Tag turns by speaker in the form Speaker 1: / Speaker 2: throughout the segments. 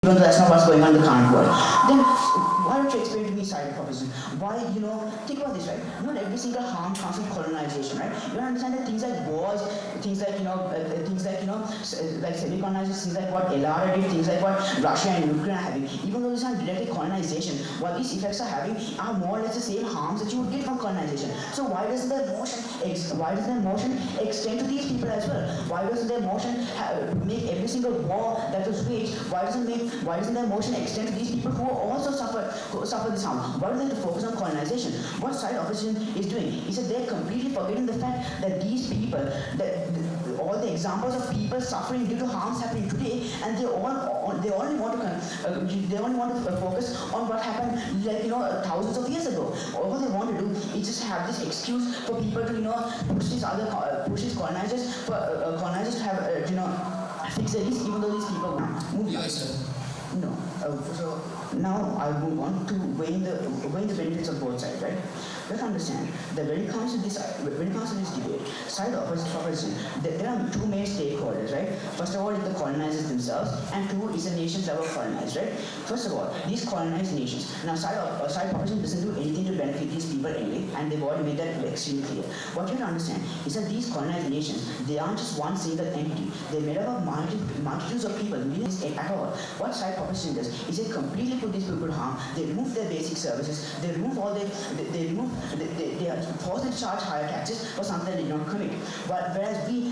Speaker 1: even though that's not what's going on in the current world. Then why don't you explain to me side proposition? Why, think about this, right? Not every single harm comes from colonization, right? You understand that things like wars, things like, like semi-colonization, things like what LR did, things like what Russia and Ukraine are having, even though these aren't directly colonization, what these effects are having are more or less the same harms that you would get from colonization. So why doesn't the motion extend to these people as well? Why doesn't the motion make every single war that was waged? Why doesn't the motion extend to these people who also suffer this harm? Why do they have to focus on colonization? What side opposition is doing is that they're completely forgetting the fact that these people, all the examples of people suffering due to harms happening today, and they only want to focus on what happened thousands of years ago. All they want to do is just have this excuse for people to push these colonizers to have fix their lease, even though these people move.
Speaker 2: Yes, sir.
Speaker 1: No. So now I move on to weighing the benefits of both sides, right? Let's understand that when it comes to this debate, side opposition, there are two main stakeholders, right? First of all, it's the colonizers themselves, and two is the nations that were colonized, right? First of all, these colonized nations. Now, side opposition doesn't do anything to benefit these people anyway, and they've already made that extremely clear. What you have to understand is that these colonized nations, they aren't just one single entity. They're made up of multitudes of people, millions at all. What side opposition does is they completely put these people to harm. They remove their basic services. They remove all they force them to charge higher taxes for something they don't commit. Whereas we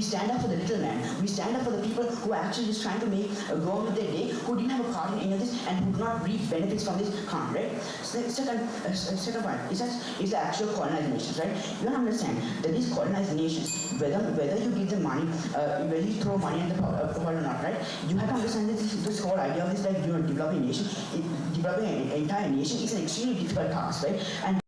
Speaker 1: stand up for the little man. We stand up for the people who are actually just trying to go on with their day, who didn't have a part in any of this, and who do not reap benefits from this harm, right? So the second point is the actual colonized nations, right? You understand that these colonized nations, whether you give them money, whether you throw money at the problem or not, right? You have to understand that this whole idea of this, developing a nation, developing an entire nation is an extremely difficult task, right? And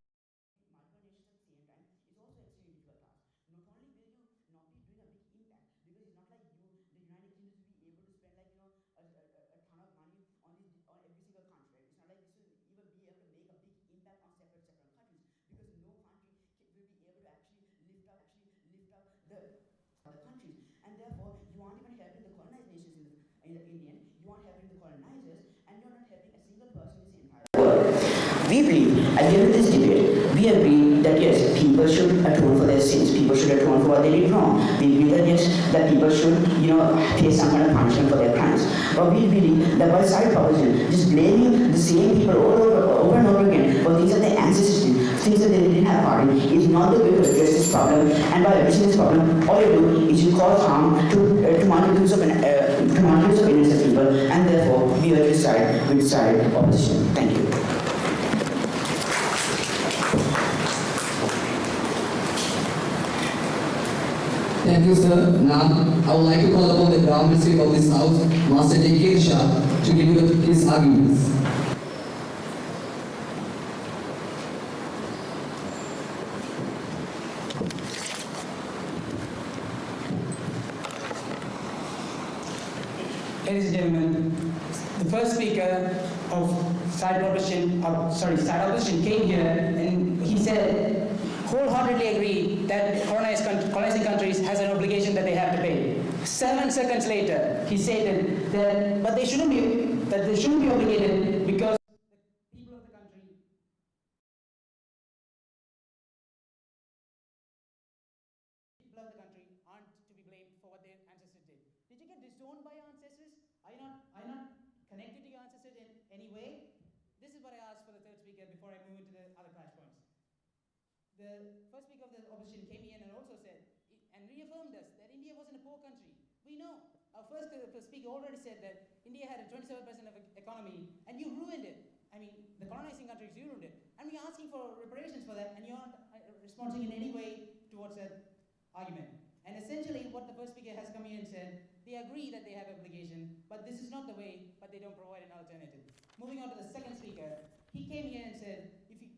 Speaker 1: other countries, and therefore you aren't even helping the colonized nations in the Indian, you aren't helping the colonizers, and you're not helping a single person in this entire world. We believe, at the end of this debate, we agree that yes, people should atone for their sins, people should atone for what they did wrong. We believe that yes, that people should, face some kind of punishment for their crimes. But we believe that by side opposition, just blaming the same people over and over again for things that their ancestors did, things that they didn't have part in, is not the way to address this problem. And by addressing this problem, all you do is you cause harm to multitudes of innocent people, and therefore we urge this side with side opposition. Thank you.
Speaker 2: Thank you, sir. Now, I would like to call upon the Ground Ministry of this House, Master J.K. Shah, to give you his arguments.
Speaker 3: Ladies and gentlemen, the first speaker of side opposition came here and he said, wholeheartedly agree that colonizing countries has an obligation that they have to pay. 7 seconds later, he stated that they shouldn't be obligated because the people of the country aren't to be blamed for what their ancestors did. Did you get disowned by your ancestors? Are you not connected to your ancestors in any way? This is what I asked for the third speaker before I move into the other crash points. The first speaker of the opposition came in and also said, and reaffirmed us, that India wasn't a poor country. We know. Our first speaker already said that India had a 27% of economy, and you ruined it. I mean, the colonizing countries, you ruined it. And we're asking for reparations for that, and you're not responding in any way towards that argument. And essentially, what the first speaker has come here and said, they agree that they have obligation, but this is not the way, but they don't provide an alternative. Moving on to the second speaker, he came here and said,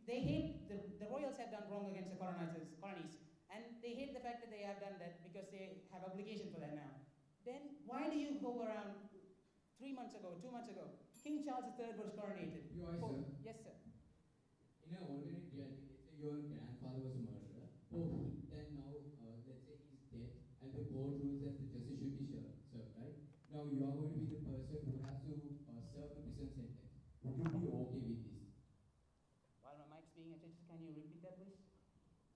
Speaker 3: they hate, the royals have done wrong against the colonies, and they hate the fact that they have done that because they have obligation for that now. Then why do you go around 2 months ago, King Charles III was coronated. Yes, sir.
Speaker 4: In an alternate reality, let's say your grandfather was a murderer, then now, let's say he's dead, and the court rules that the justice should be served, right? Now you are going to be the person person who has to serve the prison sentence, would you be okay with this?
Speaker 3: While my mic's being adjusted, can you repeat that, please?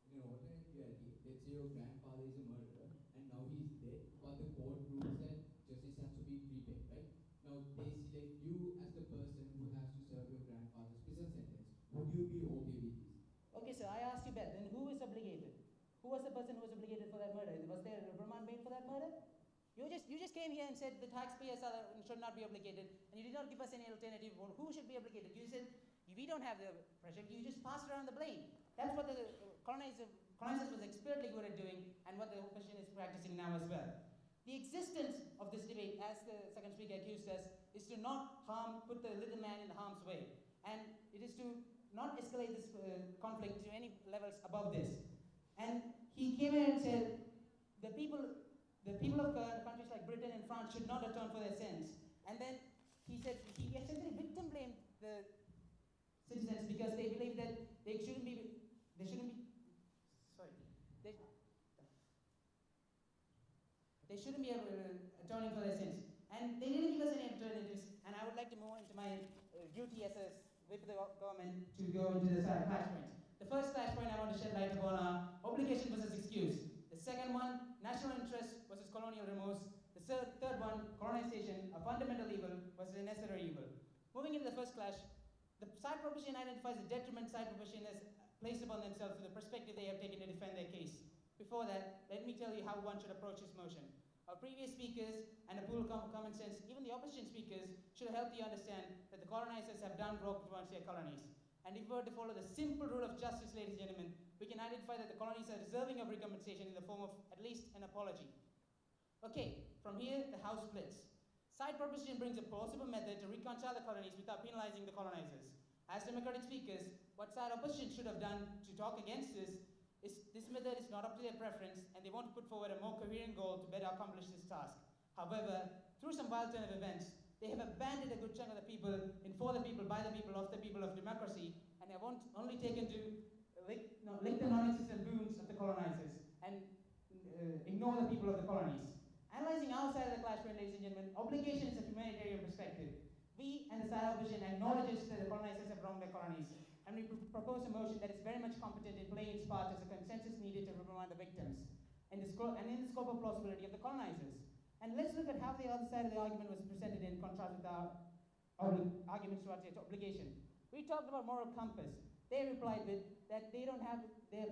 Speaker 4: In an alternate reality, let's say your grandfather is a murderer and now he is dead, but the court rules that justice has to be prepaid, right? Now they select you as the person who has to serve your grandfather's prison sentence. Would you be okay with this?
Speaker 3: Okay, sir, I asked you back, then who is obligated? Who was the person who was obligated for that murder? Was there a reprimand made for that murder? You just came here and said the taxpayers should not be obligated, and you did not give us any alternative on who should be obligated. You said, we don't have the pressure, you just passed around the blame. That's what the colonizers was expertly good at doing, and what the opposition is practicing now as well. The existence of this debate, as the second speaker accused us, is to not put the little man in harm's way. And it is to not escalate this conflict to any levels above this. And he came here and said, the people of countries like Britain and France should not atone for their sins. And then he said, he essentially victim blamed the citizens because they believe that they shouldn't be atoning for their sins. And they didn't give us any alternatives, and I would like to move into my duty as a whip of the government to go into the clash points. The first clash point I want to shed light upon are obligation versus excuse. The second one, national interest versus colonial remorse. The third one, colonization, a fundamental evil versus a necessary evil. Moving into the first clash, the side proposition identifies the detriment side proposition has placed upon themselves for the perspective they have taken to defend their case. Before that, let me tell you how one should approach this motion. Our previous speakers and a pool of common sense, even the opposition speakers, should help you understand that the colonizers have done wrong towards their colonies. And if we were to follow the simple rule of justice, ladies and gentlemen, we can identify that the colonies are deserving of recompensation in the form of at least an apology. Okay, from here, the house splits. Side proposition brings a plausible method to reconcile the colonies without penalizing the colonizers. As democratic speakers, what side opposition should have done to talk against this is this method is not up to their preference, and they want to put forward a more coherent goal to better accomplish this task. However, through some wild turn of events, they have abandoned a good chunk of the people in for the people, by the people, of the people of democracy, and have only taken to lick the non-existent boons of the colonizers and ignore the people of the colonies. Analyzing our side of the clash point, ladies and gentlemen, obligation is a humanitarian perspective. We and the side opposition acknowledges that the colonizers have wronged their colonies, and we propose a motion that is very much competent in playing its part as a consensus needed to reprimand the victims, and in the scope of plausibility of the colonizers. And let's look at how the other side of the argument was presented in contrast with our arguments towards its obligation. We talked about moral compass. They replied with that the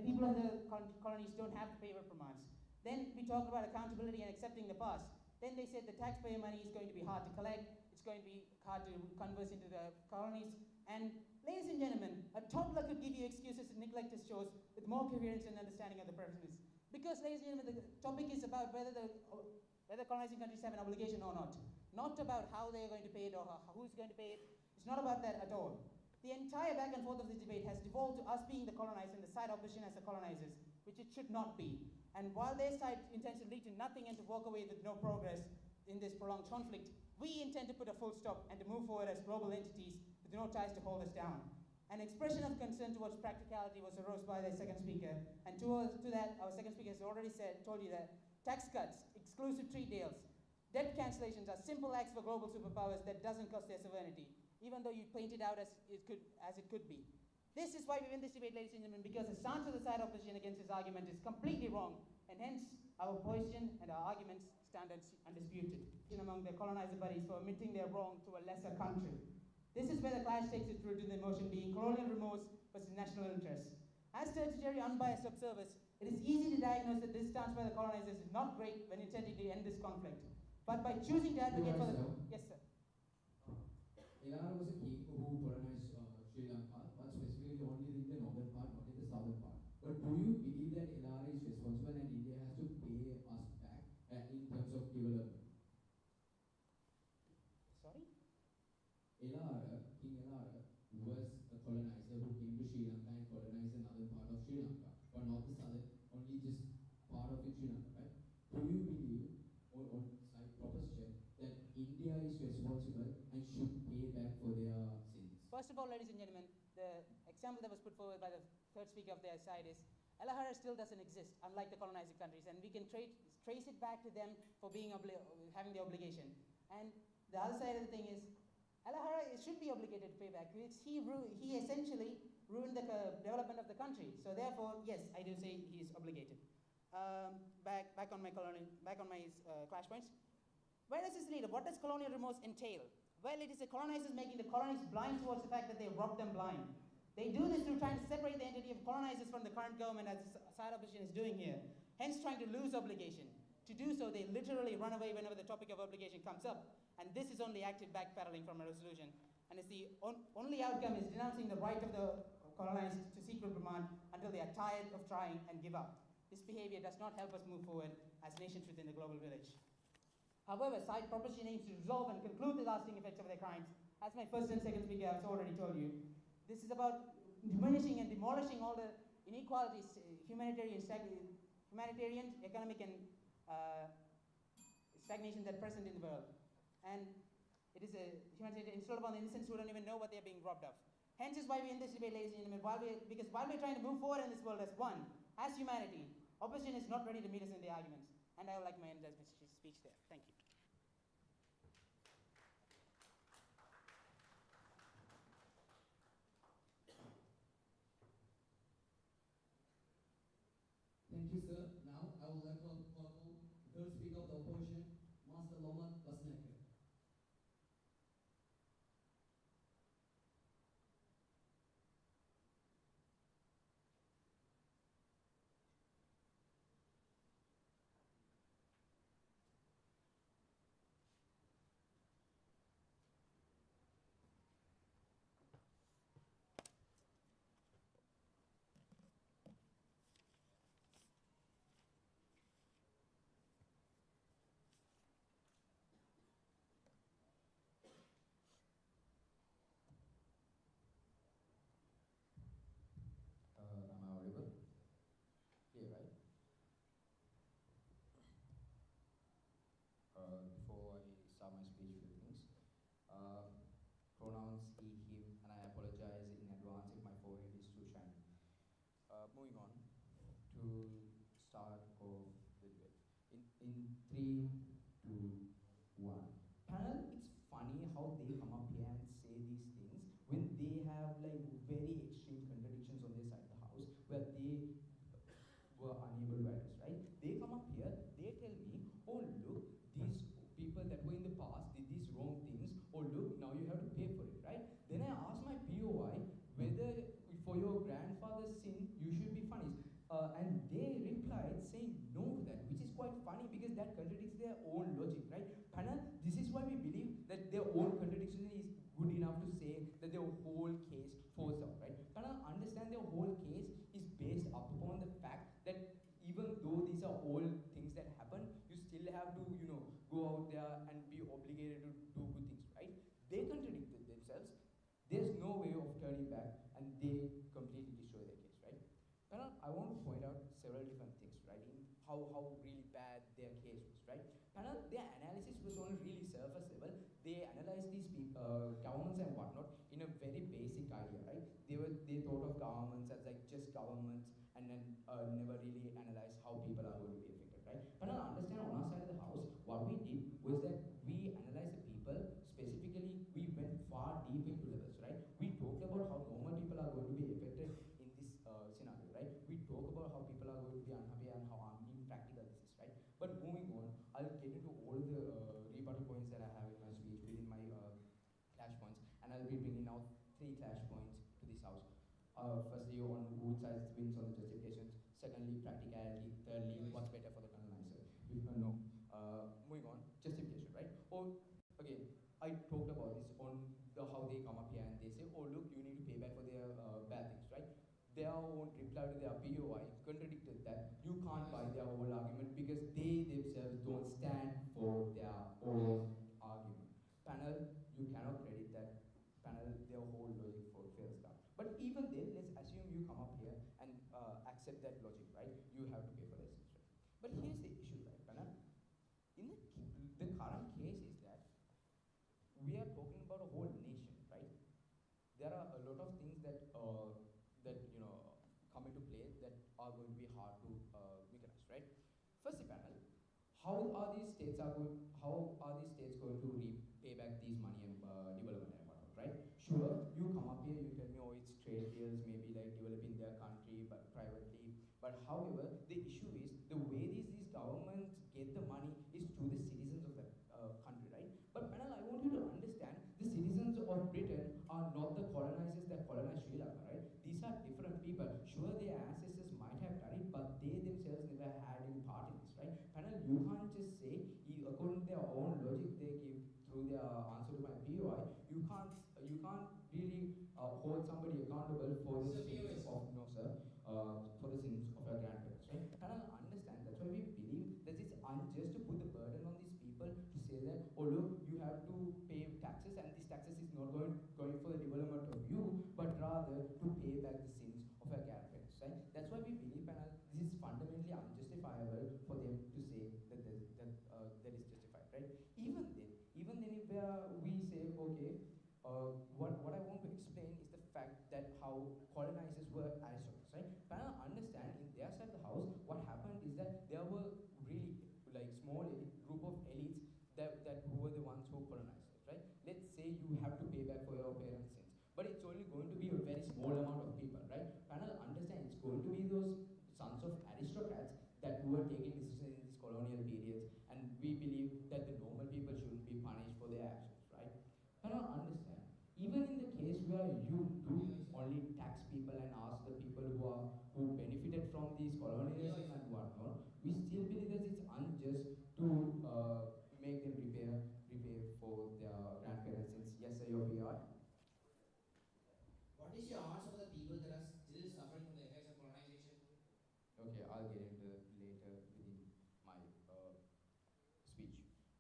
Speaker 3: people of the colonies don't have to pay reprimands. Then we talked about accountability and accepting the past. Then they said the taxpayer money is going to be hard to collect, it's going to be hard to converse into the colonies. And ladies and gentlemen, a toddler could give you excuses to neglect his chores with more coherence and understanding of the presence. Because, ladies and gentlemen, the topic is about whether colonizing countries have an obligation or not about how they're going to pay it or who's going to pay it. It's not about that at all. The entire back and forth of this debate has devolved to us being the colonized and the side opposition as the colonizers, which it should not be. And while their side intends to lead to nothing and to walk away with no progress in this prolonged conflict, we intend to put a full stop and to move forward as global entities with no ties to hold us down. An expression of concern towards practicality was arose by the second speaker, and to that, our second speaker has already told you that tax cuts, exclusive trade deals, debt cancellations are simple acts for global superpowers that doesn't cost their sovereignty, even though you paint it out as it could be. This is why we win this debate, ladies and gentlemen, because the stance of the side opposition against this argument is completely wrong, and hence our position and our arguments stand undisputed among their colonizer buddies for admitting their wrong to a lesser country. This is where the clash takes its root in the motion being colonial remorse versus national interest. As tertiary unbiased observers, it is easy to diagnose that this stance by the colonizers is not great when intending to end this conflict. But by choosing to advocate for the... Yes, sir.
Speaker 4: Elara was a king who colonized Sri Lanka, but specifically only in the northern part, not in the southern part. But do you believe that Elara is responsible and India has to pay us back in terms of development?
Speaker 3: Sorry?
Speaker 4: Elara, King Elara, was a colonizer who came to Sri Lanka and colonized another part of Sri Lanka, but not the southern, only just part of it, Sri Lanka, right? Do you believe, or side proposition, that India is responsible and should pay back for their sins?
Speaker 3: First of all, ladies and gentlemen, the example that was put forward by the third speaker of their side is Alahara still doesn't exist, unlike the colonizing countries, and we can trace it back to them for being having the obligation. And The other side of the thing is, Alahara should be obligated to pay back. He essentially ruined the development of the country. So therefore, yes, I do say he is obligated. Back on my clash points. Where does this lead? What does colonial remorse entail? Well, it is the colonizers making the colonies blind towards the fact that they robbed them blind. They do this through trying to separate the entity of colonizers from the current government, as the side opposition is doing here, hence trying to lose obligation. To do so, they literally run away whenever the topic of obligation comes up. And this is only active backpedaling from a resolution. And it's the only outcome is denouncing the right of the colonized to seek reprimand until they are tired of trying and give up. This behavior does not help us move forward as nations within the global village. However, side proposition aims to resolve and conclude the lasting effects of their crimes. As my first and second speaker has already told you, this is about diminishing and demolishing all the inequalities, humanitarian, economic, and stagnation that present in the world. And it is a humanitarian installed upon the innocents who don't even know what they're being robbed of. Hence is why we're in this debate, ladies and gentlemen, because while we're trying to move forward in this world as one, as humanity, opposition is not ready to meet us in the arguments. And I would like my end as speech there. Thank you.
Speaker 2: Thank you, sir. Now I would like to call the third speaker of the opposition, Master Loman Basneke.
Speaker 4: Am I audible? Yeah, right? Before I start my speech, few things. Pronouns he, him, and I apologize in advance if my forehead is too shiny. Moving on to start off the debate. In 3, 2, 1. Panel, it's funny how they come up here and say these things when they have like very extreme contradictions on their side of the house where they were unable to address, right? They come up here, they tell me, oh look, these people that were in the past did these wrong things, oh look, now you have to pay for it, right? Then I asked my POI whether for your grandfather's sin you should be punished. And they replied saying no to that, which is quite funny because that contradicts their own logic, right? Panel, this is why we believe that their own contradiction is good enough to say that their whole case falls out, right? Panel, understand their whole case is based upon the fact that even though these are all things that happen, you still have to, go out there and be obligated to do good things, right? They contradicted themselves. There's no way of turning back, and they completely destroy their case, right? Panel, I want to point out several different things, right? In how really bad their case was, right? Panel, their analysis was on a really surface level. They analyzed these governments and whatnot in a very basic idea, right? They thought of governments as like just governments and then never really analyzed how people are going to be affected, right? Panel, understand on our side of the house, what we did was that we analyzed the people, specifically we went far deep into levels, right? We talked about how normal people are going to be affected in this scenario, right? We talk about how people are going to be unhappy and how impractical this is, right? But moving on, I'll get into all the rebuttal points that I have in my speech within my clash points, and I'll be bringing out 3 clash points to this house. Firstly, on which side wins on the justifications. Secondly, practicality. Thirdly, what's better for the colonizer. Moving on, justification, right? Again, I talked about this on how they come up here and they say, oh look, you need to pay back for their bad things, right? Their own reply to their POI contradicted that. You can't buy their whole argument because they themselves don't stand for their own argument. Panel, you cannot credit that. Panel, their whole logic fails down. But even then, let's assume you come up here and accept that logic, right? You have to pay for this, right? But here's the issue, right, Panel? In the current case is that we are talking about a whole nation, right? There are a lot of things that come into play that are going to be hard to mechanize, right? Firstly, Panel, how are these states going to pay back we say, okay, what I want to explain is the fact that how colonizers were aristocrats, right? Panel understand in their side of the house, what happened is that there were really like small group of elites that who were the ones who colonized it, right? Let's say you have to pay back for your parents' sins, but it's only going to be a very small amount of people, right? Panel understand it's going to be those sons of aristocrats that were taking decisions in these colonial periods, and we believe that the normal people shouldn't be punished for their actions, right? Panel understand. Even in the case where you do only tax people and ask the people who benefited from these colonialism and whatnot, we still believe that it's unjust to make them repay for their grandparents' sins. Yes, sir, your PI.
Speaker 5: What is your answer for the people that are still suffering from the effects of colonization?
Speaker 4: Okay, I'll get into it later within my speech.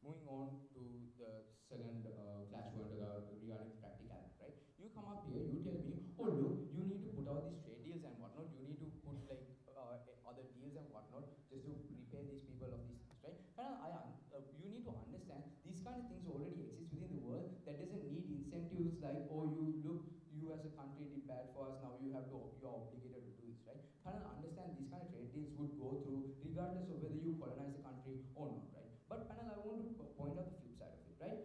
Speaker 4: Moving on to the second clash point regarding practicality, right? You come up here, you tell me, oh look, you need to put out these trade deals and whatnot, you need to put like other deals and whatnot just to repay these people of these things, right? And you need to understand these kind of things already exist within the world. That doesn't need incentives like, oh, you as a country did bad for us, now you're obligated to do this, right? And understand these kind of trade deals would go through regardless of whether you colonize the country or not, right? But panel, I want to point out the flip side of it, right?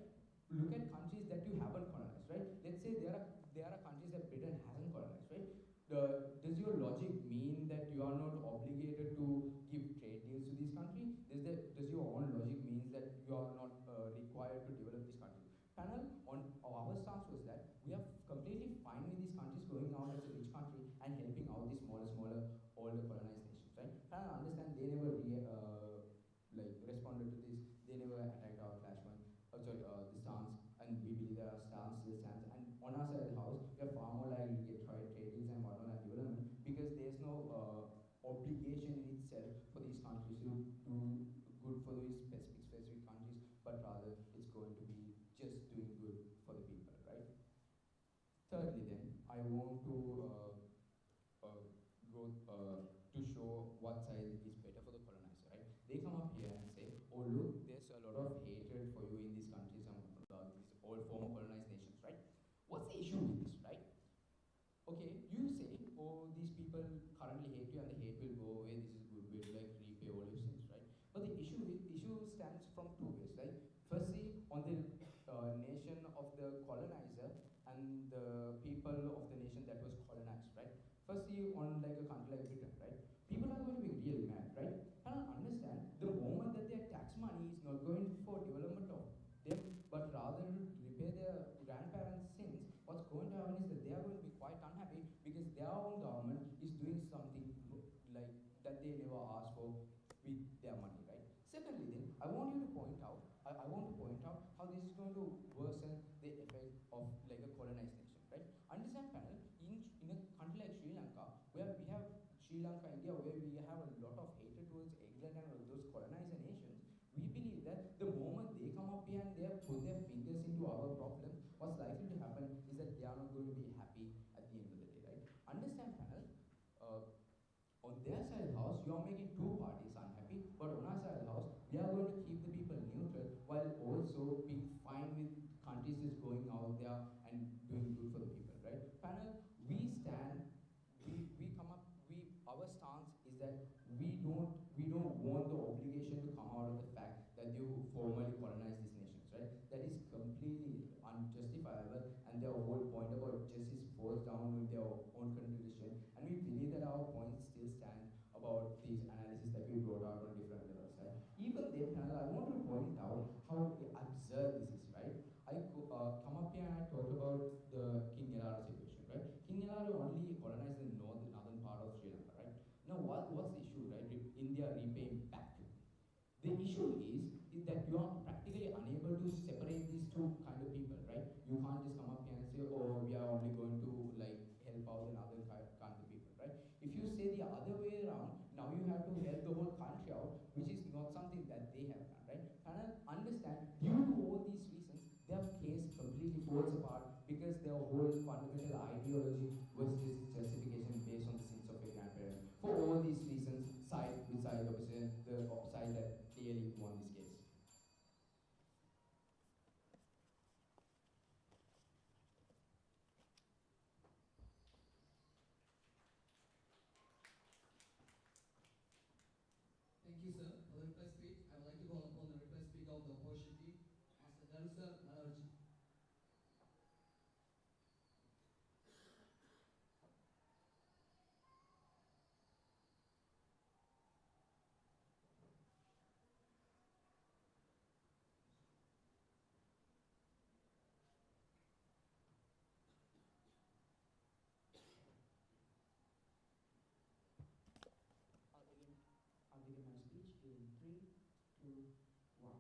Speaker 4: Look at countries that you haven't colonized, right? Let's say there are countries that Britain hasn't colonized, right? Does your logic mean that you are not obligated to give trade deals to these countries? Does your own logic means that you are not required to develop this country? Panel, on our stance was that we are completely fine with these countries going out as a rich country and helping out these smaller, older colonized nations, right? Panel, understand they never responded to this. They never attacked our flashpoint. The stance, and we believe that our stance still stands. And on our side of the house, we are far more likely to get trade deals and whatnot and development because there's no obligation in itself for these countries to do good for these specific countries, but rather it's going to be just doing good for the people, right? Thirdly, then I want to to show what side is better for the colonizer, right? They come up here and say, oh look, there's a lot of hatred for you in these countries and these all former colonized nations, right? What's the issue with this, right? Okay, you say, oh, these people currently hate you and the hate will go away, this is good, we'll like repay all your sins, right? But the issue stands from two ways, right? Firstly, on the nation of the colonizer and the people of the nation that was colonized, right? Firstly, on like a country like Britain, right? People are going to be really mad, right? And I understand the moment that their tax money is not going for development of them, but rather to repay their grandparents' sins, what's going to happen is that they are going to be quite unhappy because their own government is doing something like that they never asked for with their money, right? Secondly, then I want you to point out, I want to point out how this is going to worsen the effect of like a colonized nation, right? Understand, panel, in a country like Sri Lanka, where we have Sri Lanka, India, where we have a lot of hatred towards England and those colonized nations, we believe that the moment they come up here and they put their fingers into our problem, what's likely to happen is that they are not going to be happy at the end of the day, right? Understand, panel, on their side of the house, you are making two parties unhappy, but on our side of the house, we are going to keep the people neutral while also being fine with countries just going out there and doing good for the people, right? Panel, we stand, our stance is that we don't want the obligation to come out of the fact that you formally colonized these nations, right? That is completely unjustifiable, and their whole point about justice falls down with their own contribution. And we believe that our points still stand about these analysis that we brought out on different levels, right? Even then, I want to point out how absurd this is, right? I come up here and I talk about the King Elara situation, right? King Elara only colonized the northern part of Sri Lanka, right? Now, what's the issue, right? India repaying back. The issue is that you are practically unable to separate these two kind of people, right? You can't just come up here and say, oh, we are only going to like help out another kind of people, right? If you say the other way around, now you have to help the whole country out, which is not something that they have done, right? And I understand, due to all these reasons, their case completely falls apart because their whole fundamental ideology was just justification based on the sins of their grandparents. For all these reasons, side with side opposition, the side that clearly won this case.
Speaker 2: you, sir. For the reply speech, I would like to call upon the reply speaker of the opposition, Master Darusar Malarji.
Speaker 1: I'll begin my speech in 3, 2, 1.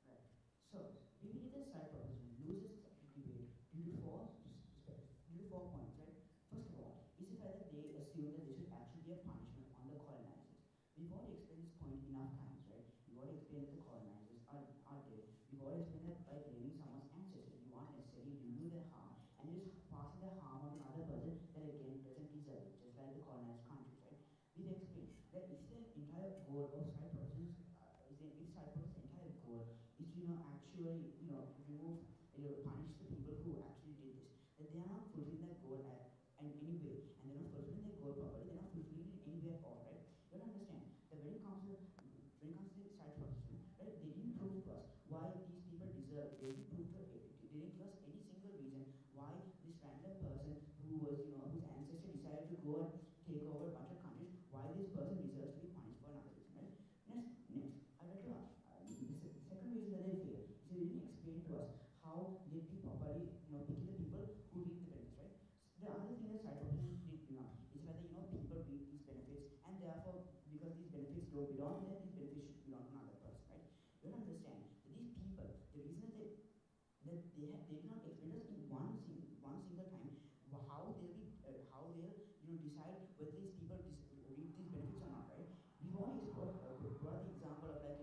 Speaker 1: Right. So, rebuttal the side proposition loses debate due to four points, right? First of all, is the fact that they assume that there should actually be a punishment on the colonizers. We've already explained this point enough times, right? We've already explained that the colonizers are dead. We've already explained that by blaming someone's ancestors, you aren't necessarily removing their harm, and you're just passing their harm on another person that again doesn't deserve it, just like the colonized countries, right? We've explained that if the entire goal of side propositions, if side proposition's entire goal is to actually remove, punish the people who actually did this, that they are not fulfilling their goal in any way, and they're not fulfilling their goal properly, they're not fulfilling it in any way at all, right? You don't understand that when it comes to the side proposition, right? They didn't prove to us why these people deserve. They didn't prove to they didn't give us any single reason why this random person who was whose ancestor decided to go and take over a bunch of countries, why this person deserves to be punished for another reason, right? Next, I'd like to ask, the second reason that they fail is they didn't explain to us how they properly, picking the people who reap the benefits, right? The other thing that side proposition did is whether people reap these benefits, and therefore, because these benefits don't belong to them, these benefits should belong to another person, right? You don't understand that these people, the reason that they did not explain us in one single time how they'll decide whether these people reap these benefits or not, right? We've always brought the example of a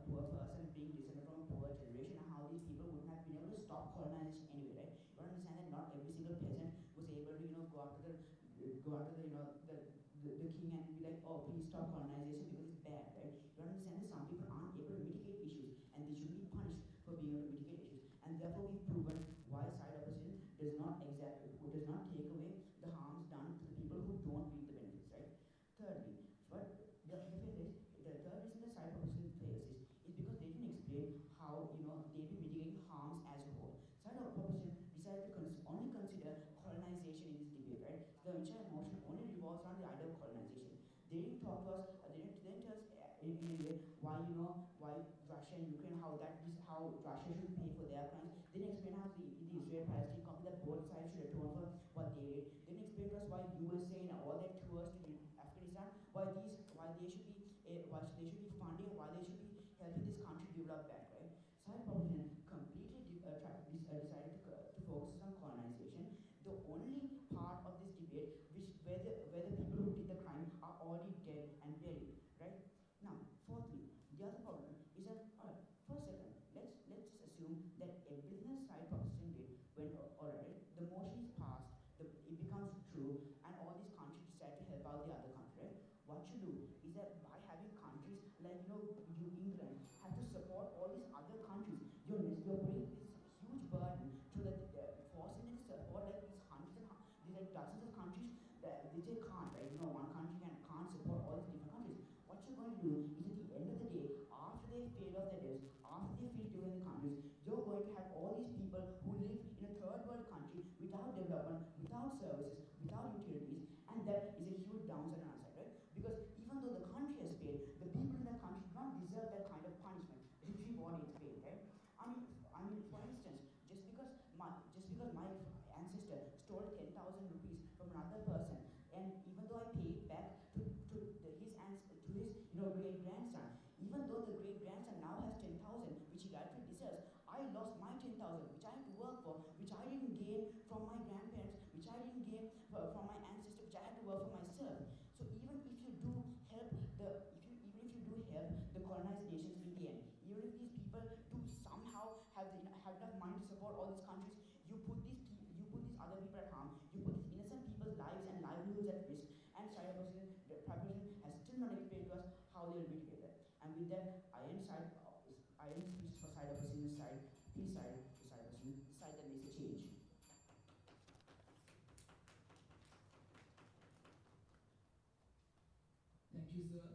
Speaker 1: poor person being descended from a poor generation, and how these people wouldn't have been able to stop colonization anyway, right? You understand that not every single peasant was able to go after the king and be like, oh, please stop colonization because it's bad, right? You understand that some people aren't able to mitigate issues, and they should be punished for being able to mitigate issues. And therefore, we've proven why side opposition does not take away the harms done to the people who don't reap the benefits, right? Thirdly, the third reason the side opposition fails is because they didn't explain how they've been mitigating harms as a whole. Side opposition decided to only consider colonization in this debate, right? The entire motion only revolves around the idea of colonization. They didn't talk to us. They didn't tell us in a way why Russia and Ukraine, how Russia should pay for their crimes. They didn't explain how the Israel-Palestine conflict, that both sides should atone for what they did. They didn't explain to us why USA and all their tours to Afghanistan, why they should be funding, why they should be helping this country develop back, right? Side proposition completely decided to focus on colonization. The only part of this debate where the people who did the crime are already dead and buried, right? Now, fourthly, the other problem is that, for a second, let's just assume that everything the side proposition did went alright, the motion is passed, it becomes true, and all these countries decide to help out the other country, right? What you do is that by having countries like England have to support all these other countries, you're putting this huge burden to forcing them to support like these dozens of countries that they just can't, right? One country can't support all these different countries. What you're going to do is at the end of the day, after they paid off their debts, after they finish developing countries, you're going to have all these people who live in a third world country without development, without services, without utilities, and that is a huge downside and upside, right? Because even though the country has paid, the people in that country do not deserve that kind of punishment, which we've already paid, right? I mean, for instance, just because my ancestor stole 10,000 rupees from another person, and even though I paid back to his great grandson, even though the great grandson now has 10,000, which he rightfully deserves, I lost my 10,000, which I had to work for, which I didn't gain from my grandparents, which I didn't gain from my ancestor, which I had to work for myself. So even if you do help the colonized nations in the end, even if these people do somehow have enough money to support all these countries, you put these other people at harm, you put these innocent people's lives and livelihoods at risk, and side opposition has still not explained to us how they will mitigate that. And with that, I end speech for side opposition side, please side to side opposition, side that makes a change.
Speaker 2: Thank you, sir.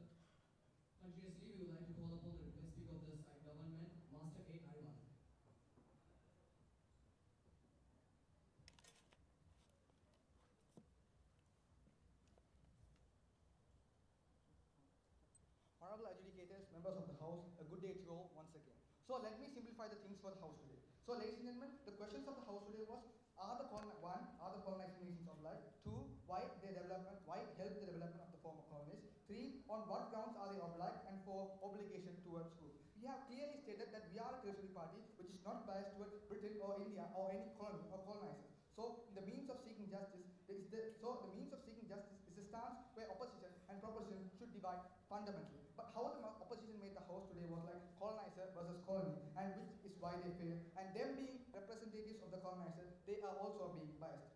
Speaker 6: members of the House, a good day to you all once again. So let me simplify the things for the House today. So ladies and gentlemen, the questions of the House today was, are the colonizing nations obliged? 2, why help the development of the former colonies? 3, on what grounds are they obliged? And 4, obligation towards who? We have clearly stated that we are a tertiary party which is not biased towards Britain or India or any colony or colonizer. So the means of seeking justice is a stance where opposition and proposition should divide fundamentally. But how the opposition made the House today was like colonizer versus colony, and which is why they failed. And them being representatives of the colonizer, they are also being biased.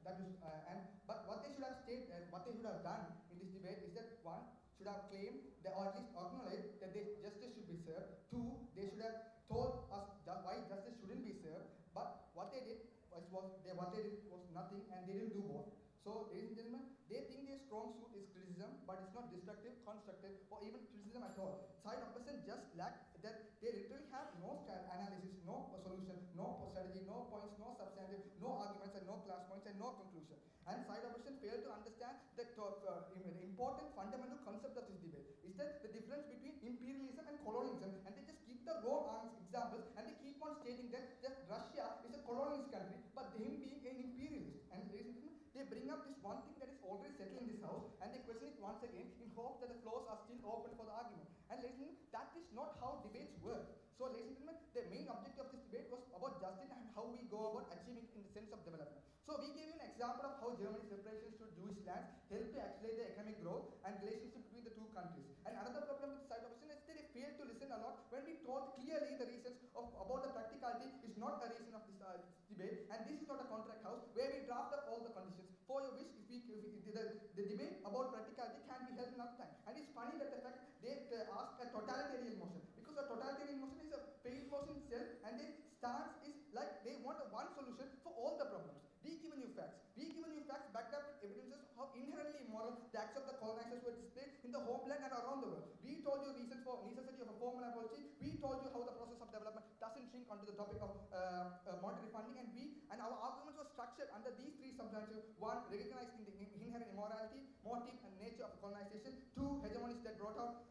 Speaker 6: But what they should have stated, what they should have done in this debate is that 1, should have claimed or at least acknowledged that justice should be served. 2, they should have told us why justice shouldn't be served. But what they did was nothing, and they didn't do both. So, ladies and gentlemen, they think their strong suit is criticism, but it's not destructive, constructive, or even criticism at all. Side opposition just lack that. They literally have no analysis, no solution, no strategy, no points, no substantive, no arguments, and no class points, and no conclusion. And side opposition fail to understand the important fundamental concept of this debate is that the difference between imperialism and colonialism, and they just keep the wrong examples, and they keep on stating that Russia is a colonialist country, but him being an imperialist. And ladies and gentlemen, they bring up this one thing that is already settled in this House, and they question it once again in hopes that the floors are still open for the argument. And ladies and gentlemen, that is not how debates work. So ladies and gentlemen, the main objective of this debate was about justice and how we go about achieving it in the sense of development. So we gave you an example of how Germany's reparations to Jewish lands helped to accelerate the economic growth and relationship between the two countries. And another problem with the side opposition is that they failed to listen a lot when we told clearly the reasons about the practicality is not a reason of this debate, and this is not a contract house where we draft up all the conditions. For your wish, the debate about practicality can be held another time. And it's funny that the fact they asked a totalitarian motion, because a totalitarian motion is a failed motion itself, and their stance is like they want one solution for all the problems. We given you facts. We given you facts backed up with evidences of how inherently immoral the acts of the colonizers were displayed in the homeland and around the world. We told you reasons for necessity of a formal apology. We told you how the process of development doesn't shrink onto the topic of monetary funding, and our arguments were structured under these 3 substantive: 1, recognizing the inherent immorality, motive, and nature of colonization; 2, hegemonies that brought out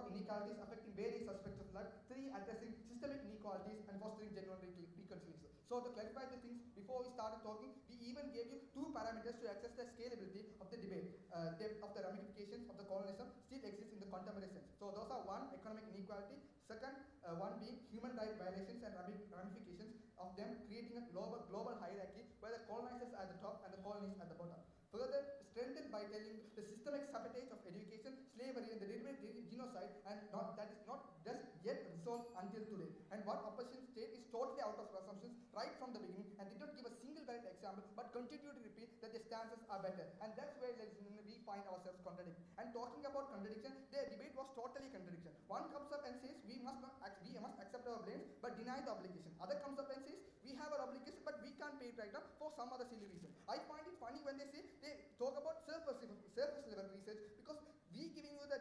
Speaker 6: inequalities affecting various aspects of life; 3, addressing systemic inequalities and fostering genuine reconciliation. So to clarify the things, before we started talking, we even gave you 2 parameters to assess the scalability of the debate. Depth of the ramifications of the colonialism still exists in the contemporary sense. So those are: 1, economic inequality; 2nd, 1 being human rights violations and ramifications of them, creating a global hierarchy where the colonizers are at the top and the colonies at the bottom. Further strengthened by telling the systemic sabotage of education, slavery, and the deliberate genocide, and that is not just yet resolved until today. And what opposition state is totally out of assumptions right from the beginning, and did not give a single valid example, but continue to repeat that their stances are better. And that's where, ladies and gentlemen, we find ourselves contradicting. And talking about contradiction, their debate was totally contradiction. One comes up and says we must accept our blames but deny the obligation. Other comes up and says we have our obligation but we can't pay it right now for some other silly reason. I find it funny when they say they talk about surface level research, because we giving you the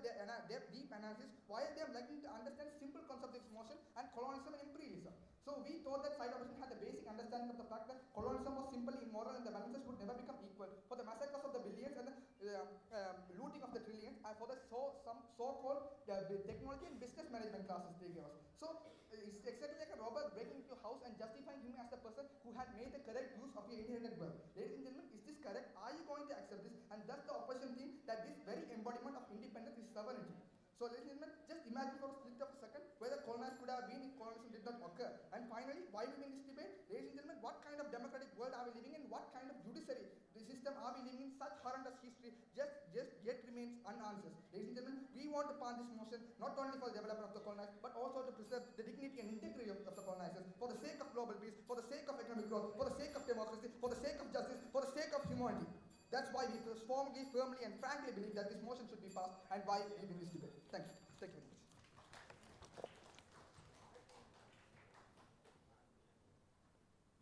Speaker 6: deep analysis while they are lacking to understand simple concepts of motion and colonialism and imperialism. So we thought that side opposition had the basic understanding of the fact that colonialism was simply immoral and the balances would never become equal. For the massacres of the billions and the looting of the trillions, and for the some so-called technology and business management classes they gave us. So it's exactly like a robber breaking into your house and justifying him as the person who had made the correct use of your inherited wealth. Ladies and gentlemen, is this correct? Are you going to accept this? And thus the opposition think that this very embodiment of independence is sovereignty. So ladies and gentlemen, just imagine for a split of a second where the colonized could have been if colonialism did not occur. And finally, why we win this debate? Ladies and gentlemen, what kind of democratic world are we living in? What kind of judiciary system are we living in? Such horrendous history just yet remains unanswered. Ladies and gentlemen, we want to pass this motion not only for the development of the colonized, but also to preserve the dignity and integrity of the colonizers, for the sake of global peace, for the sake of economic growth, for the sake of democracy, for the sake of justice, for the sake of humanity. That's why we strongly, firmly, and frankly believe that this motion should be passed, and why we win this debate. Thank you. Thank you very much.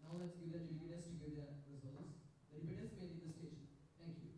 Speaker 2: Now let's give the debaters to give their results. The debaters may leave the stage. Thank you.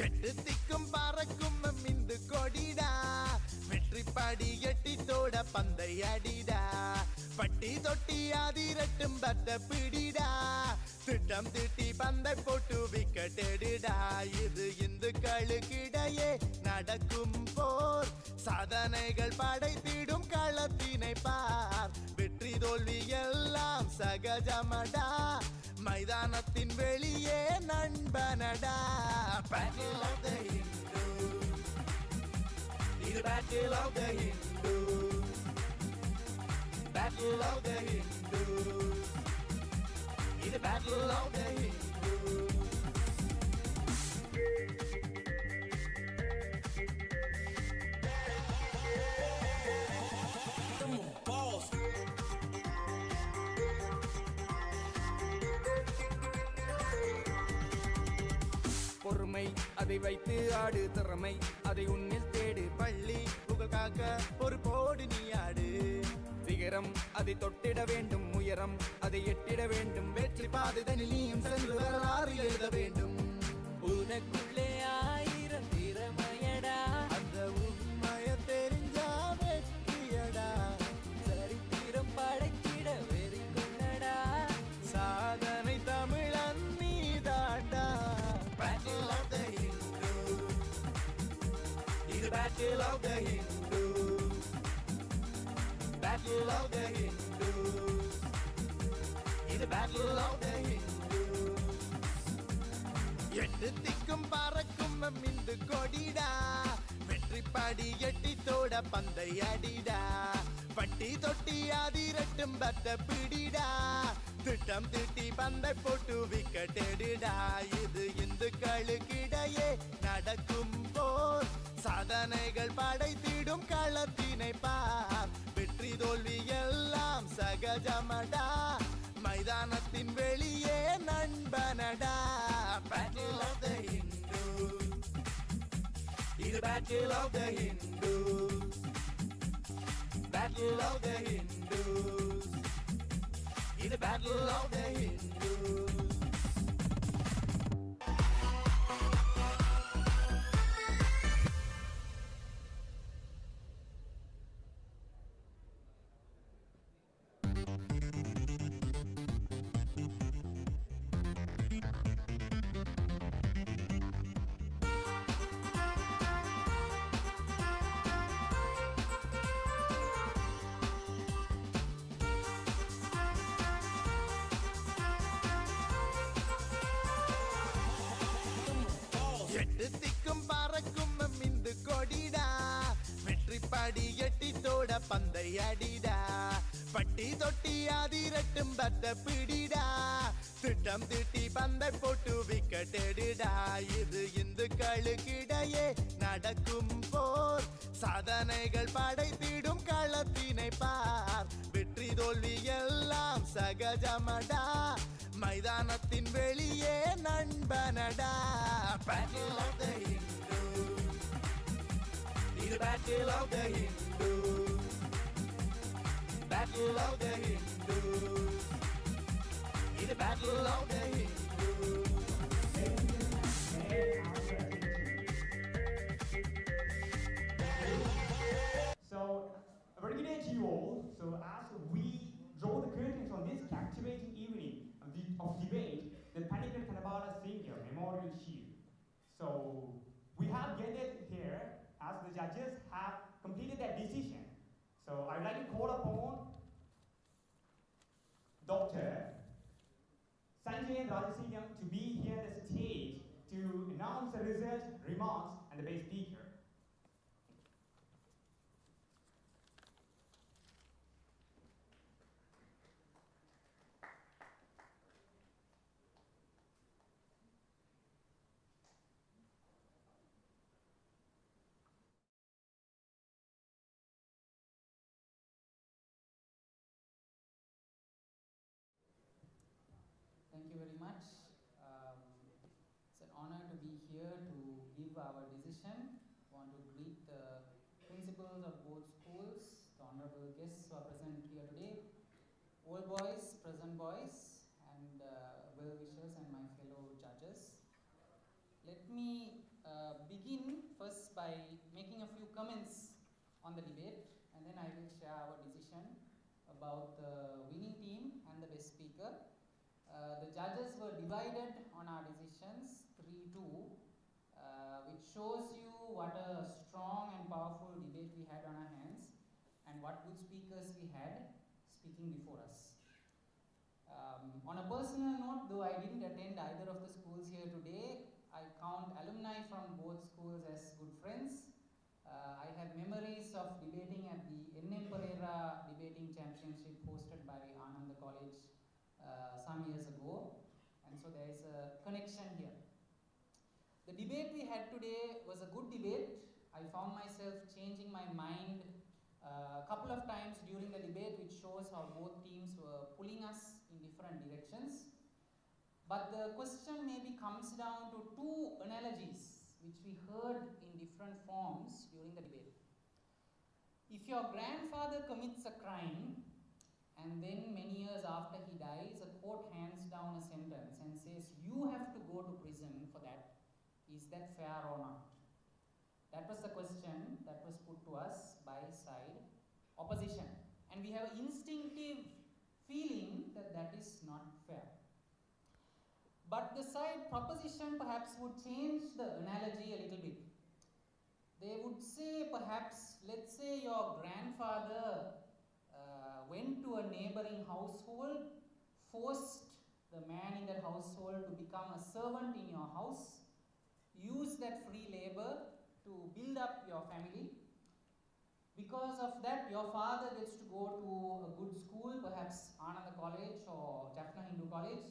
Speaker 7: எட்டு திக்கும் பறக்கும் மிந்து கொடிடா வெற்றி படி எட்டி தோட பந்தை அடிடா பட்டி தொட்டி அதிரட்டும் பத்த பிடிடா திட்டம் திட்டி பந்தை போட்டு விக்கெட் எடுடா இது இந்துக்களுக்கிடையே நடக்கும் போர் சாதனைகள் படைத்திடும் களத்தினை பார் வெற்றி தோல்வி எல்லாம் சகஜமடா மைதானத்தின் வெளியே நண்பனடா Battle of the Hindus இது Battle of the Hindus Battle of the Hindus இது Battle of the Hindus பொறுமை அதை வைத்து ஆடு திறமை அதை உன்னில் தேடு பள்ளி புகழ் காக்க ஒரு போடு நீ ஆடு சிகரம் அதை தொட்டிட வேண்டும் உயரம் அதை எட்டிட வேண்டும் வெற்றி பாதைதனில் நீயும் சென்று வரலாறு எழுத வேண்டும் உனக்குள்ளே ஆயிரம் திறமையடா அந்த உண்மைய தெரிஞ்சா வெற்றியடா சரித்திரம் படைத்திட வெறி கொண்டடா சாதனை தமிழன் நீதாண்டா Battle of the Hindus இது Battle of the Hindus Battle of the Hindus இது Battle of the Hindus எட்டு திக்கும் பறக்கும் மிந்து கொடிடா வெற்றி படி எட்டி தோட பந்தை அடிடா பட்டி தொட்டி அதிரட்டும் பத்த பிடிடா திட்டம் திட்டி பந்தை போட்டு விக்கெட் எடுடா இது இந்துக்களுக்கிடையே நடக்கும் போர் சாதனைகள் படைத்திடும் களத்தினை பார் வெற்றி தோல்வி எல்லாம் சகஜமடா மைதானத்தின் வெளியே நண்பனடா Battle of the Hindus இது Battle of the Hindus Battle of the Hindus இது Battle of the Hindus எட்டு திக்கும் பறக்கும் மிந்து கொடிடா வெற்றி படி எட்டி தோட பந்தை அடிடா பட்டி தொட்டி அதிரட்டும் பத்த பிடிடா திட்டம் திட்டி பந்தை போட்டு விக்கெட் எடுடா இது இந்துக்களுக்கிடையே நடக்கும் போர் சாதனைகள் படைத்திடும் களத்தினை பார் வெற்றி தோல்வி எல்லாம் சகஜமடா மைதானத்தின் வெளியே நண்பனடா Battle of the Hindus இது Battle of the Hindus Battle of the Hindus இது Battle of the Hindus
Speaker 8: So, a very good day to you all. So, as we draw the curtains on this captivating evening of debate, the Practicality Kannabala Senior Memorial Shield. So, we have gathered here as the judges have completed their decision. So, I would like to call upon Dr. Sanjay Rajasingam to be here at the stage to announce the results, remarks, and the base speaker.
Speaker 3: Thank you very much. It's an honor to be here to give our decision. I want to greet the principals of both schools, the honorable guests who are present here today, old boys, present boys, and well-wishers and my fellow judges. Let me begin first by making a few comments on the debate, and then I will share our decision about the winning team and the best speaker. The judges were divided on our decisions, 3-2, which shows you what a strong and powerful debate we had on our hands and what good speakers we had speaking before us. On a personal note, though I didn't attend either of the schools here today, I count alumni from both schools as good friends. I have memories of debating at the N.M. Pereira debating championship hosted by Ananda College some years ago, and so there is a connection here. The debate we had today was a good debate. I found myself changing my mind a couple of times during the debate, which shows how both teams were pulling us in different directions. But the question maybe comes down to two analogies which we heard in different forms during the debate. If your grandfather commits a crime and then many years after he dies, a court hands down a sentence and says you have to go to prison for that, is that fair or not? That was the question that was put to us by side opposition. And we have an instinctive feeling that that is not fair. But the side proposition perhaps would change the analogy a little bit. They would say perhaps, let's say your grandfather went to a neighboring household, forced the man in that household to become a servant in your house, use that free labor to build up your family. Because of that, your father gets to go to a good school, perhaps Ananda College or Jaffna Hindu College.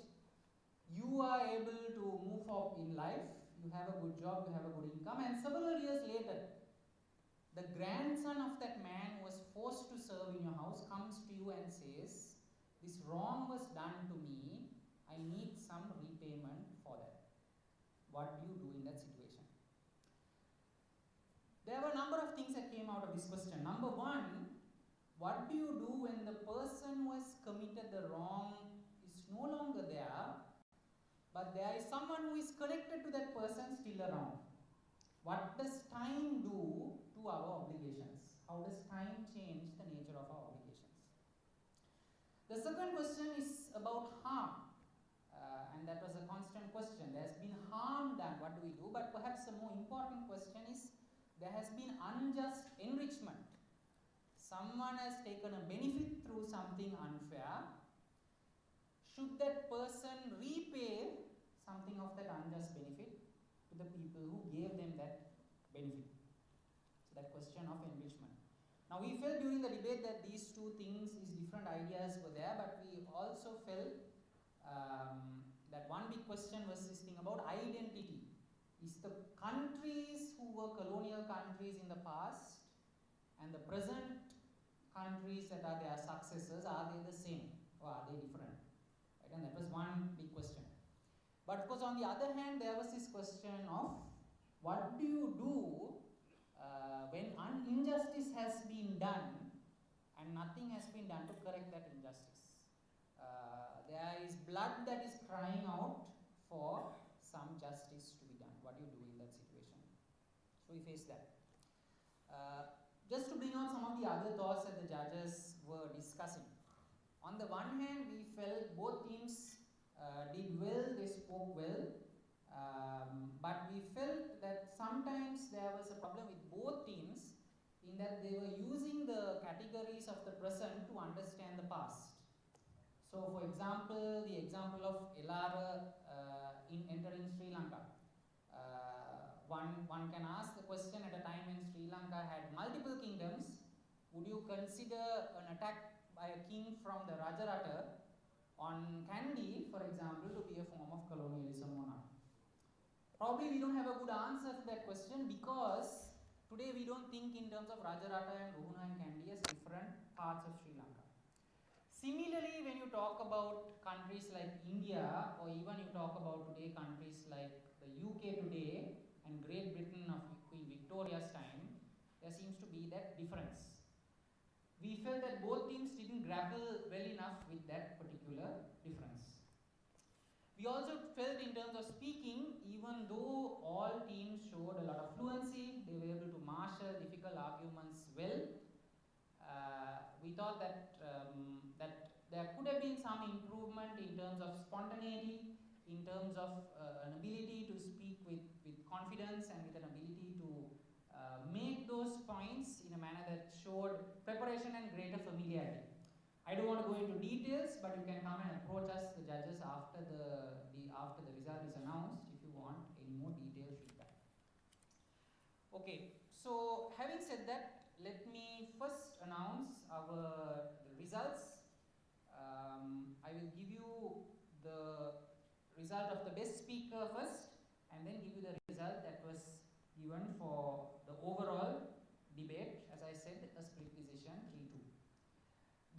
Speaker 3: You are able to move up in life, you have a good job, you have a good income, and several years later, the grandson of that man who was forced to serve in your house comes to you and says, this wrong was done to me, I need some repayment for that. What do you do in that situation? There were a number of things that came out of this question. Number one, what do you do when the person who has committed the wrong is no longer there, but there is someone who is connected to that person still around? What does time do to our obligations? How does time change the nature of our obligations? The second question is about harm. And that was a constant question. There has been harm done, what do we do? But perhaps a more important question is, there has been unjust enrichment. Someone has taken a benefit through something unfair. Should that person repay something of that unjust benefit to the people who gave them that benefit? So that question of enrichment. Now we felt during the debate that these two things, these different ideas were there, but we also felt that one big question was this thing about identity. Is the countries who were colonial countries in the past and the present countries that are their successors, are they the same or are they different? Right? And that was one big question. But of course, on the other hand, there was this question of what do you do when injustice has been done and nothing has been done to correct that injustice? There is blood that is crying out for some justice to be done. What do you do in that situation? So we face that. Just to bring out some of the other thoughts that the judges were discussing. On the one hand, we felt both teams did well, they spoke well, but we felt that sometimes there was a problem with both teams in that they were using the categories of the present to understand the past. So for example, the example of Elara in entering Sri Lanka. One can ask the question, at a time when Sri Lanka had multiple kingdoms, would you consider an attack by a king from the Rajarata on Kandy, for example, to be a form of colonialism or not? Probably we don't have a good answer to that question because today we don't think in terms of Rajarata and Ruhuna and Kandy as different parts of Sri Lanka. Similarly, when you talk about countries like India, or even you talk about today countries like the UK today and Great Britain of Queen Victoria's time, there seems to be that difference. We felt that both teams didn't grapple well enough with that particular difference. We also felt in terms of speaking, even though all teams showed a lot of fluency, they were able to marshal difficult arguments well. We thought that that there could have been some improvement in terms of spontaneity, in terms of an ability to speak with confidence and with an ability to make those points in a manner that showed preparation and greater familiarity. I don't want to go into details, but you can come and approach us, the judges, after the result is announced if you want any more detailed feedback. Okay, so having said that, let me first announce our results. I will give you the result of the best speaker first, and then give you the result that was given for the overall debate. As I said, a split decision, 3-2.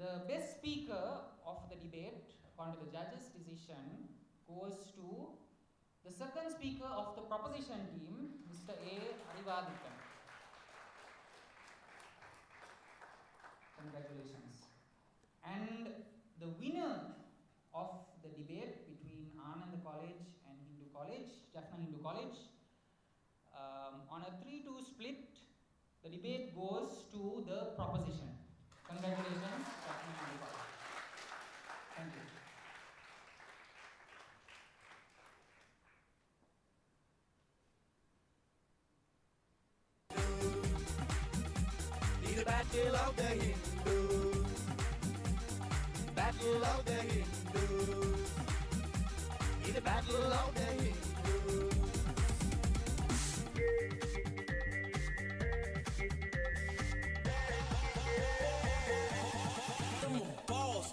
Speaker 3: The best speaker of the debate, according to the judges' decision, goes to the second speaker of the proposition team, Mr. A. Arivadithan. Congratulations. And the winner of the debate between Ananda College and Hindu College, Jaffna Hindu College, on a 3-2 split, the debate goes to the proposition. Congratulations, Jaffna Hindu College. Thank you.
Speaker 7: The battle of the Hindus. Battle of the Hindus. The battle of the Hindus. Balls.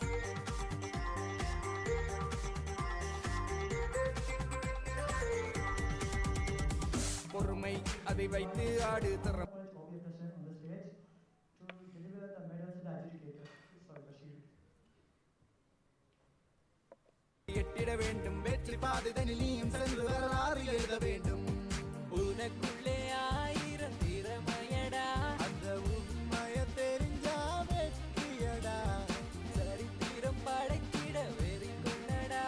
Speaker 7: பொறுமை அதை வைத்து ஆடு தர
Speaker 8: Will be present on the stage to deliver the medals to the adjudicator. Sorry, the shield.
Speaker 7: எட்டிட வேண்டும் வெற்றி பாதைதனில் நீயும் சென்று வரலாறு எழுத வேண்டும் உனக்குள்ளே ஆயிரம் திறமையடா அந்த உண்மைய தெரிஞ்சா வெற்றியடா சரித்திரம் படைத்திட வெறி கொண்டடா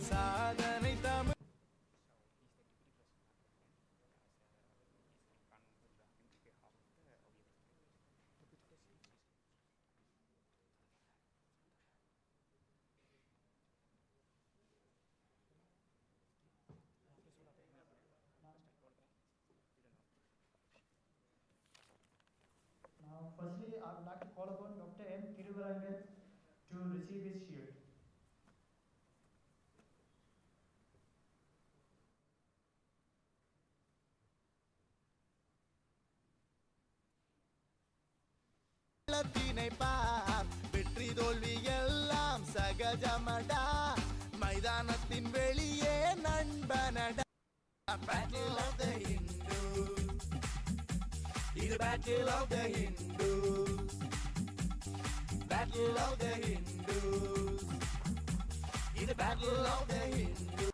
Speaker 7: சாதனை Tamil
Speaker 8: Now, firstly, I would like to call upon Dr. M. Thiruvarangan to receive his shield.
Speaker 7: உள்ளத்தினை பார் வெற்றி தோல்வி எல்லாம் சகஜமடா மைதானத்தின் வெளியே நண்பனடா Battle of the Hindus. The battle of the Hindus. Battle of the Hindus. The battle of the Hindus.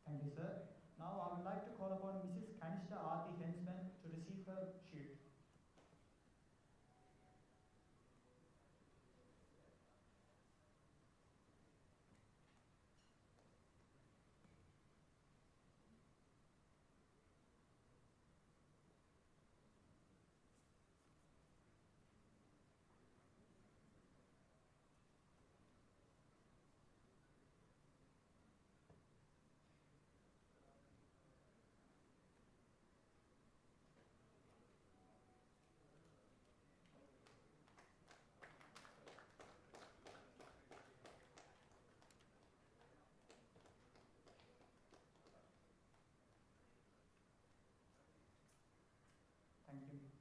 Speaker 8: Thank you, sir. Now, I would like to call upon Mrs. Kanishta Aarti Hensman to receive her shield.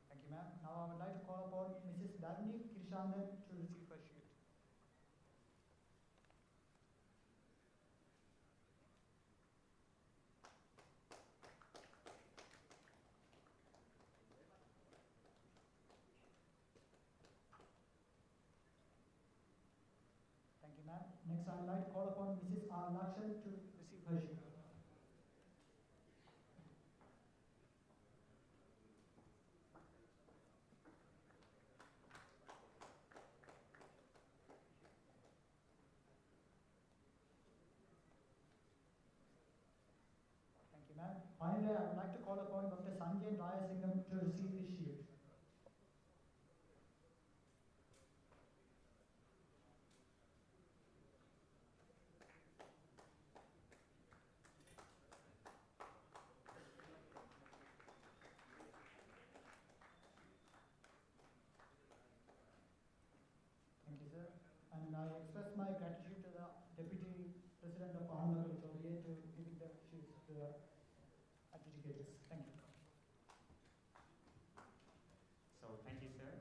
Speaker 8: Thank you, ma'am. Now I would like to call upon Mrs. Dharni Kirshandan to receive her shield. Thank you, ma'am. Next, I would like to call upon Mrs. R. Lakshan to receive her shield.
Speaker 9: Finally, I would like to call upon Dr. Sanjay Rayasingham to receive his shield. Thank you, sir. And I express my gratitude to the Deputy President of Ananda Colonial to giving the shields to the adjudicators. Thank you.
Speaker 8: So thank you, sir.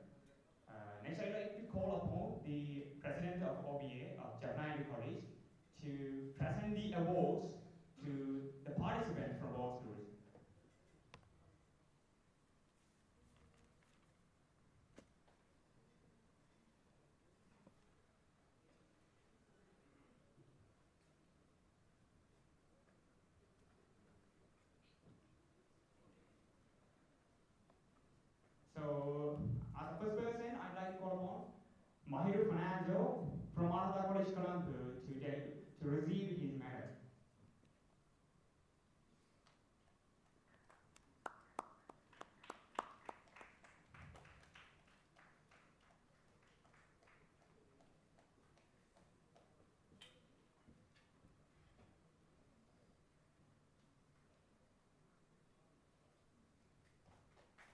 Speaker 8: Next, I'd like to call upon the President of OBA of Jaffna College to present the awards to the participants from both schools. So, as the first person, I'd like to call upon Mahiru Fernando from Ananda College, Colonial to receive his medal.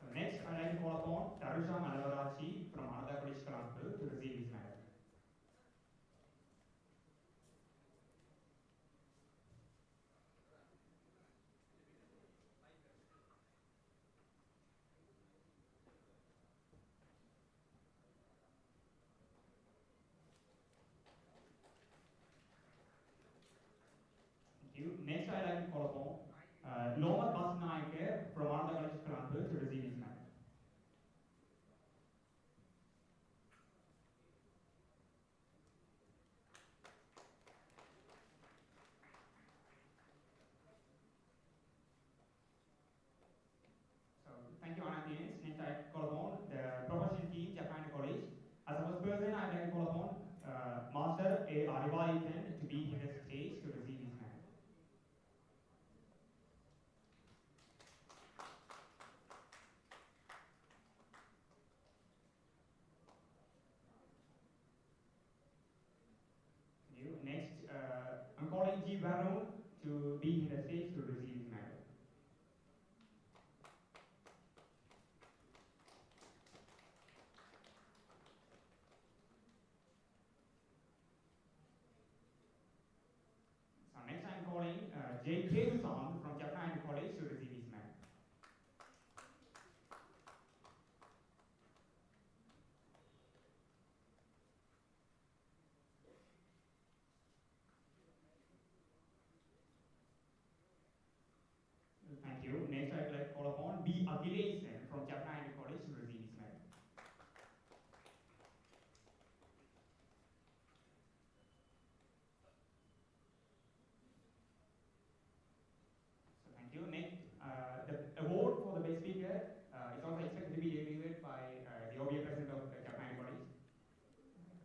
Speaker 8: So next, I'd like to call upon Tarusha Malavarachi from Ananda College, Colonial to receive his medal. Thank you. Next, I'd like to call upon Loma Basnaike from Ananda College, Colonial to receive his medal. So thank you, Anandians. Next, I call upon the promotion team, Jaffna College. As a first person, I'd like to call upon Master A. Arivaithan to be in the stage to receive his medal. Thank you. Next, I'm calling G. Varun to be in the stage to receive his medal. So next I'm calling J. Kedusan from Jaffna College to receive his medal. Thank you. Next I'd like to call upon B. Agilesan from Jaffna College to receive his medal. So thank you. Next, the award for the best speaker is also expected to be delivered by the OBA president of Jaffna College.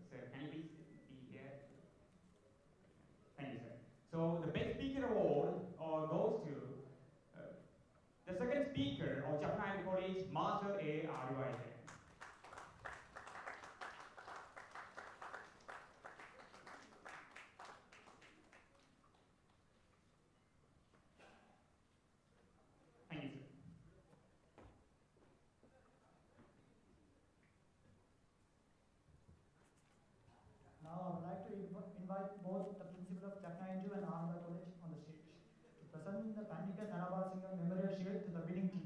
Speaker 8: Sir, can you please be here? Thank you, sir. So the best speaker award goes to the second speaker of Jaffna College, Master A. Arivaithan. Thank you, sir.
Speaker 9: Now I would like to invite both the principal of Jaffna and Ananda College on the stage to present the Pandita Dhanabal Singham Memorial Shield to the winning team.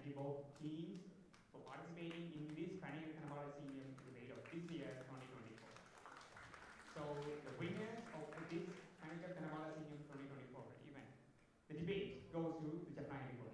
Speaker 8: you both teams for participating in this Practicality Senior debate of this year, 2024. So the winners of this Practicality Senior 2024 event, the debate goes to the Jaffna.